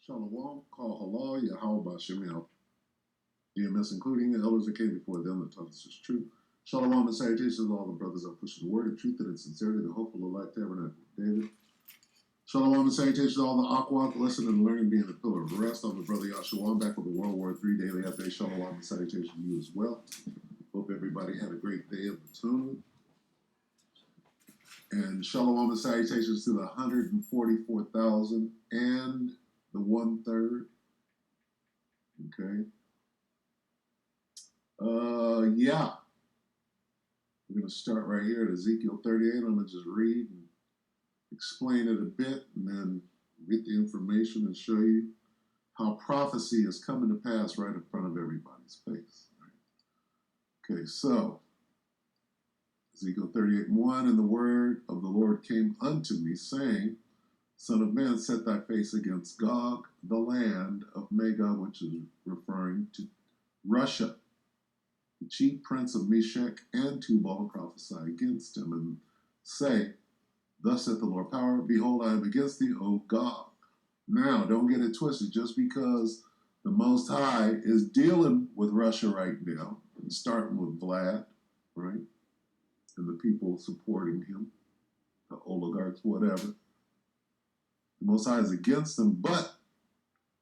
Shalom, call halal, Yahweh Bashem, Yahweh. EMS, including the elders that came before them, that taught us is true. Shalom and salutations to all the brothers that push the word of truth and sincerity, the hopeful of light tabernacle of David. Shalom and salutations to all the aqua, lesson and learning being the pillar of rest. I'm the brother Yahshua. I'm back with the WW3 Daily update. Shalom and salutations to you as well. Hope everybody had a great day of atonement. And shalom and salutations to the 144,000 and the 1/3. Okay. Yeah. We're going to start right here at Ezekiel 38. I'm going to just read and explain it a bit and then get the information and show you how prophecy is coming to pass right in front of everybody's face. Right? Okay, so Ezekiel 38:1, and the word of the Lord came unto me, saying, Son of man, set thy face against Gog, the land of Magog, which is referring to Russia. The chief prince of Meshech and Tubal prophesy against him, and say, Thus saith the Lord power, behold, I am against thee, O Gog. Now, don't get it twisted. Just because the Most High is dealing with Russia right now, and starting with Vlad, right, and the people supporting him, the oligarchs, whatever, the Most High is against them, but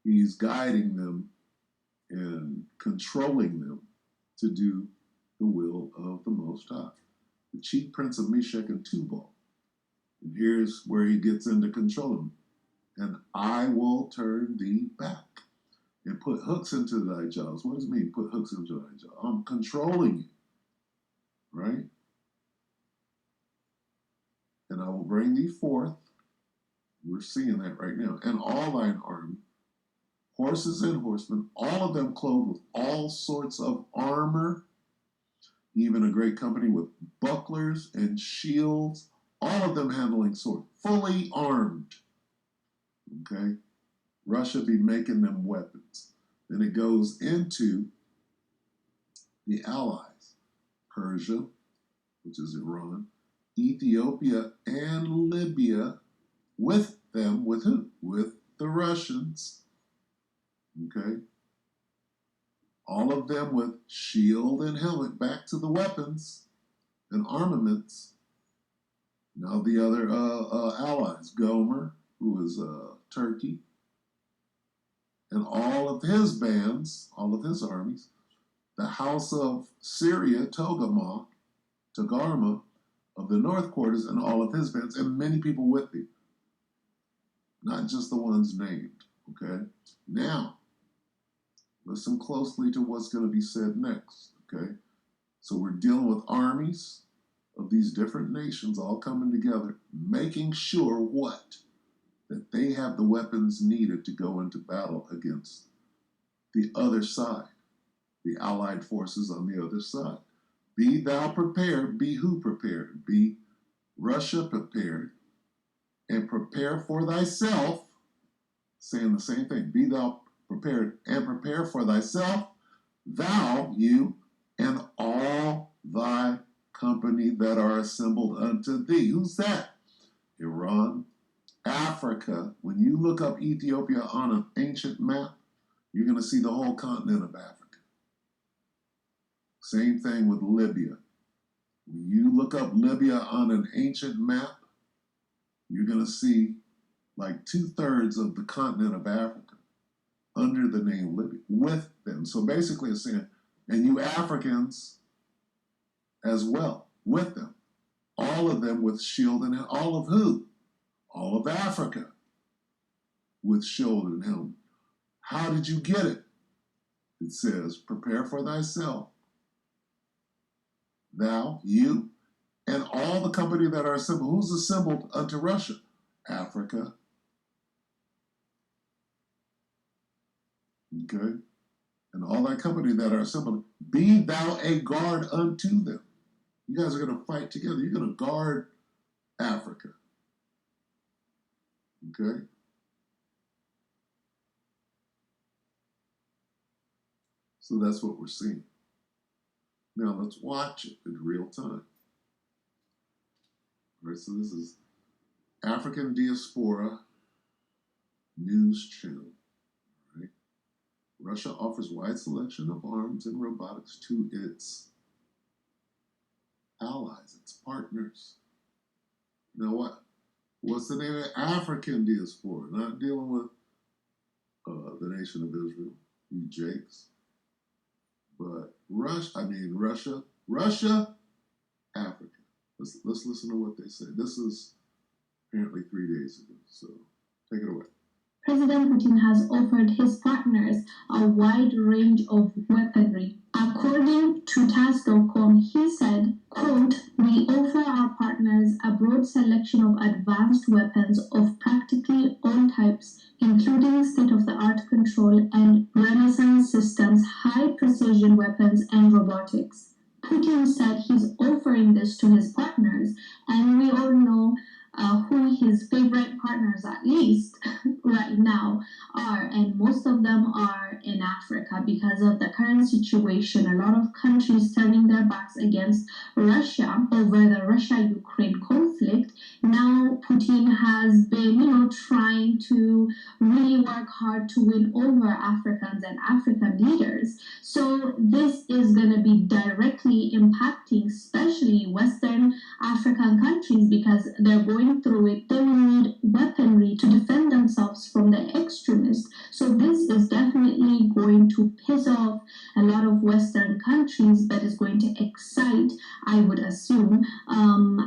he's guiding them and controlling them to do the will of the Most High. The chief prince of Meshech and Tubal. And here's where he gets into controlling. And I will turn thee back and put hooks into thy jaws. What does it mean, put hooks into thy jaws? I'm controlling you, right? And I will bring thee forth. We're seeing that right now. And all thine army, horses and horsemen, all of them clothed with all sorts of armor, even a great company with bucklers and shields, all of them handling swords, fully armed. Okay? Russia be making them weapons. Then it goes into the allies, Persia, which is Iran, Ethiopia, and Libya, with them, with who? With the Russians. Okay? All of them with shield and helmet, back to the weapons and armaments. Now the other allies, Gomer, who is Turkey, and all of his bands, all of his armies, the house of Syria, Togarmah of the north quarters, and all of his bands, and many people with him. Not just the ones named, okay? Now, listen closely to what's going to be said next, okay? So we're dealing with armies of these different nations all coming together, making sure what? That they have the weapons needed to go into battle against the other side, the allied forces on the other side. Be thou prepared, be who prepared? Be Russia prepared, and prepare for thyself, saying the same thing. Be thou prepared and prepare for thyself, thou, you, and all thy company that are assembled unto thee. Who's that? Iran, Africa. When you look up Ethiopia on an ancient map, you're going to see the whole continent of Africa. Same thing with Libya. When you look up Libya on an ancient map, you're going to see like 2/3 of the continent of Africa under the name Libya with them. So basically it's saying, and you Africans as well with them. All of them with shield and all of who? All of Africa with shield and helmet. How did you get it? It says, prepare for thyself, thou, you, and all the company that are assembled. Who's assembled unto Russia? Africa. Okay? And all thy company that are assembled, be thou a guard unto them. You guys are going to fight together. You're going to guard Africa. Okay? So that's what we're seeing. Now let's watch it in real time. All right, so this is African Diaspora News Channel. Russia offers wide selection of arms and robotics to its allies, its partners. You know what? What's the name of African diaspora? Not dealing with the nation of Israel, you jakes. But Russia, Africa. Let's listen to what they say. This is apparently 3 days ago, so take it away. President Putin has offered his partners a wide range of weaponry. According to TASS.com, he said, quote, "We offer our partners a broad selection of advanced weapons of practically all types, including state-of-the-art control and Renaissance systems, high-precision weapons, and robotics." Putin said he's offering this to his partners, and we all know who his favorite partners, at least right now, are, and most of them are in Africa because of the current situation. A lot of countries turning their backs against Russia over the Russia-Ukraine conflict. Now Putin has been, trying to really work hard to win over Africans and African leaders. So this is going to be directly impacting, especially Western African countries, because they're going through it. They will need weaponry to defend themselves from the extremists. So this is definitely going to piss off a lot of Western countries, but is going to excite, I would assume,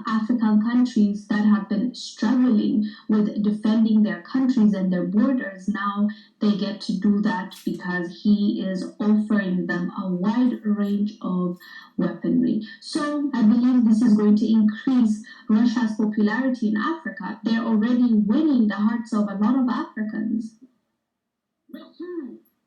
African countries that have been struggling with defending their countries and their borders. Now they get to do that because he is offering them a wide range of weaponry. So I believe this is going to increase Russia's popularity in Africa. They're already winning the hearts of a lot of Africans.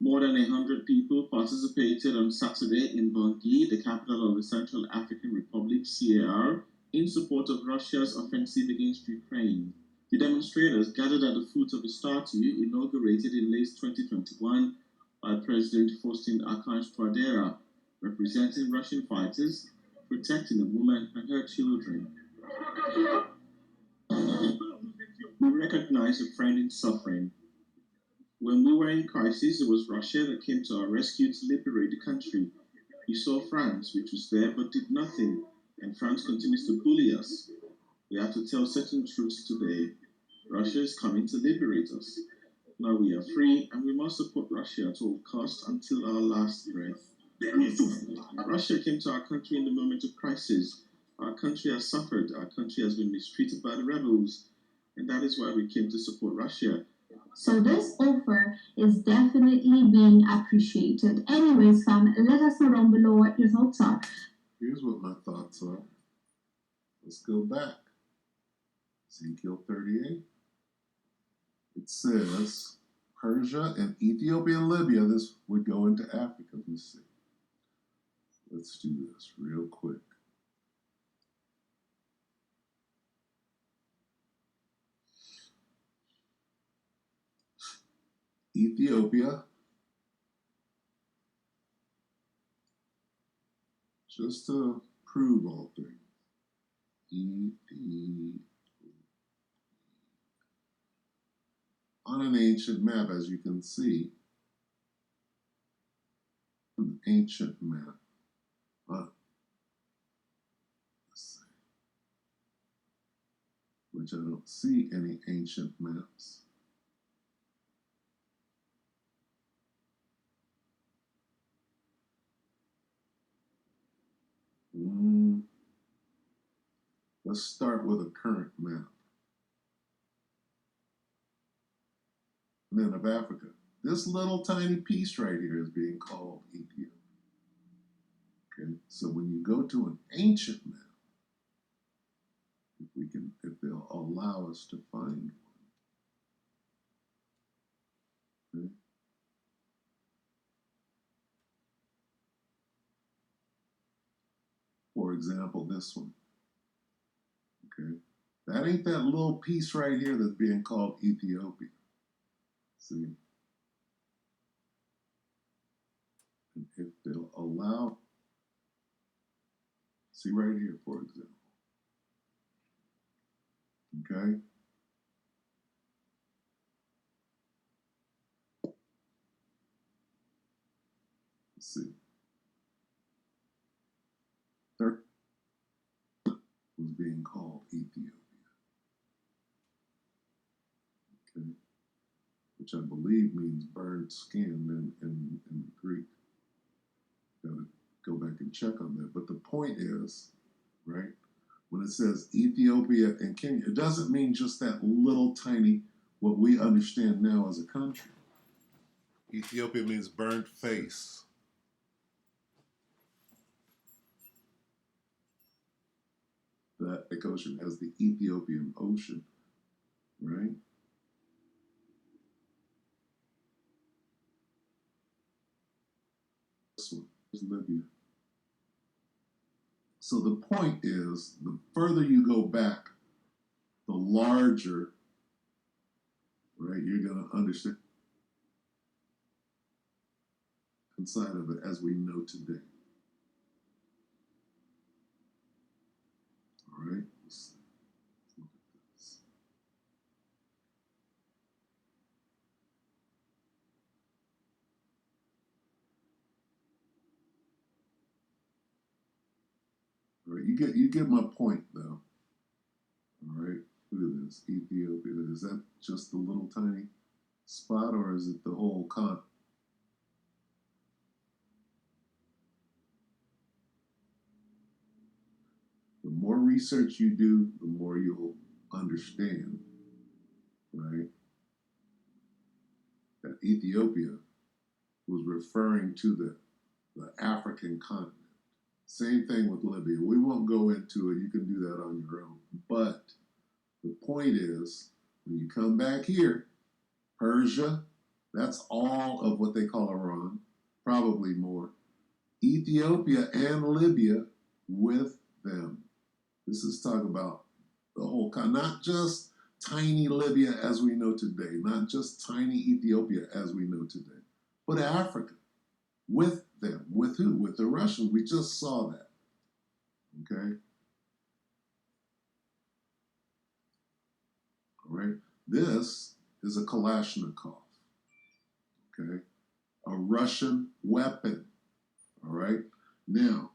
More than 100 people participated on Saturday in Bangui, the capital of the Central African Republic, CAR, in support of Russia's offensive against Ukraine. The demonstrators gathered at the foot of a statue inaugurated in late 2021 by President Faustin Archange Touadera, representing Russian fighters protecting a woman and her children. We recognize a friend in suffering. When we were in crisis, it was Russia that came to our rescue to liberate the country. We saw France, which was there but did nothing, and France continues to bully us. We have to tell certain truths today. Russia is coming to liberate us. Now we are free, and we must support Russia at all costs until our last breath. Russia came to our country in the moment of crisis. Our country has suffered. Our country has been mistreated by the rebels, and that is why we came to support Russia. So this offer is definitely being appreciated. Anyways, fam, let us know down below what your thoughts are. Here's what my thoughts are. Let's go back. Ezekiel 38. It says Persia and Ethiopia and Libya. This would go into Africa. Let me see. Let's do this real quick. Ethiopia, just to prove all things. On an ancient map, as you can see, an ancient map. Let's see. Which I don't see any ancient maps. Let's start with a current map. And then of Africa. This little tiny piece right here is being called Ethiopia. Okay, so when you go to an ancient map, if they'll allow us to find one. Okay. For example, this one. Okay, that ain't that little piece right here that's being called Ethiopia. See? And if they'll allow, see right here, for example. Okay? Let's see. Turkey was being called Ethiopia. Okay. Which I believe means burned skin in Greek. Gotta go back and check on that. But the point is, right, when it says Ethiopia and Kenya, it doesn't mean just that little tiny, what we understand now as a country. Ethiopia means burnt face. The Atlantic Ocean has the Ethiopian Ocean, right? This one is Libya. So the point is, the further you go back, the larger, right, you're going to understand inside of it as we know today. All right, let's look at this. All right, you get my point though. All right, look at this, Ethiopia. Is that just the little tiny spot, or is it the whole continent? The more research you do, the more you'll understand, right, that Ethiopia was referring to the African continent. Same thing with Libya. We won't go into it. You can do that on your own. But the point is, when you come back here, Persia, that's all of what they call Iran, probably more. Ethiopia and Libya with them. This is talk about the whole continent, not just tiny Libya as we know today, not just tiny Ethiopia as we know today, but Africa with them. With who? With the Russians. We just saw that. Okay? All right? This is a Kalashnikov. Okay? A Russian weapon. All right? Now,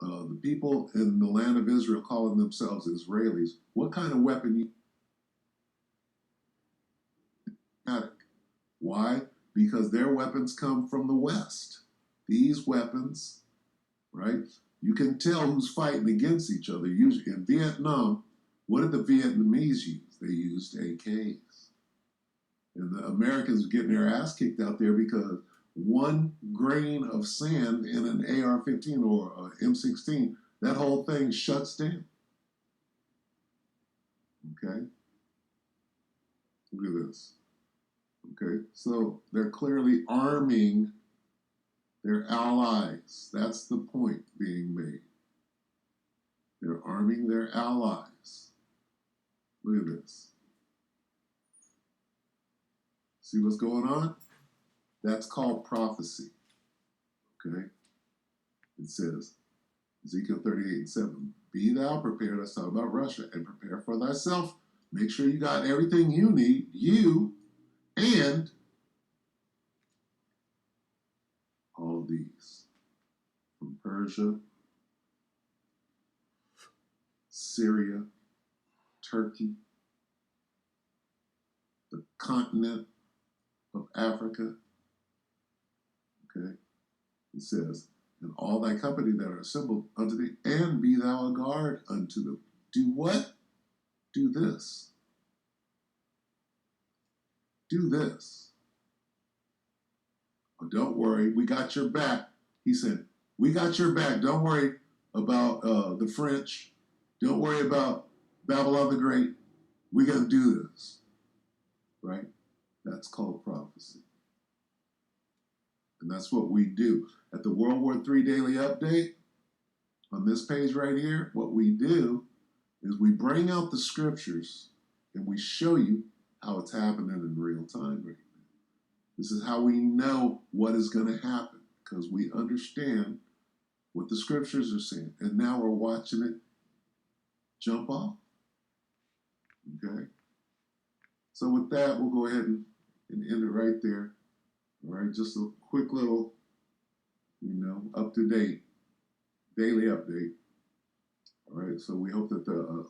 the people in the land of Israel calling themselves Israelis, what kind of weapon you had? Why? Because their weapons come from the West. These weapons, right? You can tell who's fighting against each other. Usually in Vietnam, what did the Vietnamese use? They used AKs. And the Americans were getting their ass kicked out there because one grain of sand in an AR-15 or M16, that whole thing shuts down. Okay? Look at this. Okay? So they're clearly arming their allies. That's the point being made. They're arming their allies. Look at this. See what's going on? That's called prophecy. Okay? It says, Ezekiel 38:7, be thou prepared, let's talk about Russia, and prepare for thyself. Make sure you got everything you need, you and all of these. From Persia, Syria, Turkey, the continent of Africa. Okay? It says, and all thy company that are assembled unto thee, and be thou a guard unto them. Do what? Do this. Do this. Oh, don't worry, we got your back. He said, we got your back. Don't worry about the French. Don't worry about Babylon the Great. We're going to do this. Right? That's called prophecy. And that's what we do. At the World War III Daily Update, on this page right here, what we do is we bring out the scriptures and we show you how it's happening in real time right now. This is how we know what is going to happen because we understand what the scriptures are saying. And now we're watching it jump off. Okay? So with that, we'll go ahead and end it right there. All right, just a quick little Up to date, daily update. All right, so we hope that the